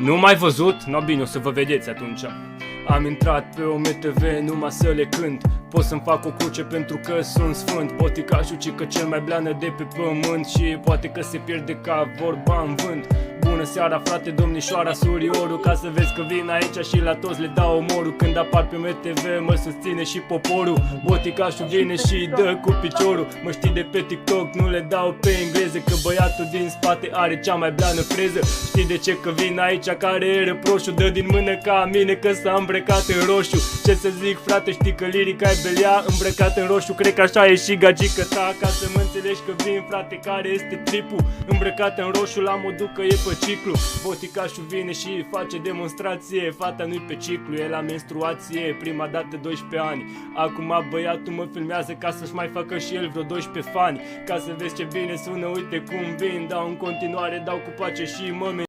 Nu mai văzut? No, bine, o să vă vedeți atunci. Am intrat pe OMTV numai să le cânt. Pot să-mi fac o cruce pentru că sunt sfânt. Boticașul cică cel mai bleană de pe pământ. Și poate că se pierde ca vorba în vânt. Bună seara, frate, domnișoara, surioru. Ca să vezi că vin aici și la toți le dau omorul. Când apar pe MTV mă susține și poporul. Boticașul vine și dă cu piciorul. Mă știi de pe TikTok, nu le dau pe engleză. Că băiatul din spate are cea mai bleană freză. Știi de ce? Că vin aici care e reproșul. Dă din mână ca mine că s-a îmbrăcat în roșu. Ce să zic, frate, știi că lirica e belea. Îmbrăcat în roșu, cred că așa e și gagică ta. Ca să mă înțelegi că vin, frate, care este tripul. Îmbrăcat în roșu la modul că e pe ciclu. Boticașul vine și face demonstrație. Fata nu-i pe ciclu, e la menstruație. Prima dată 12 ani. Acum băiatul mă filmează ca să-și mai facă și el vreo 12 fani. Ca să vezi ce bine sună, uite cum vin. Dau în continuare, dau cu pace și mă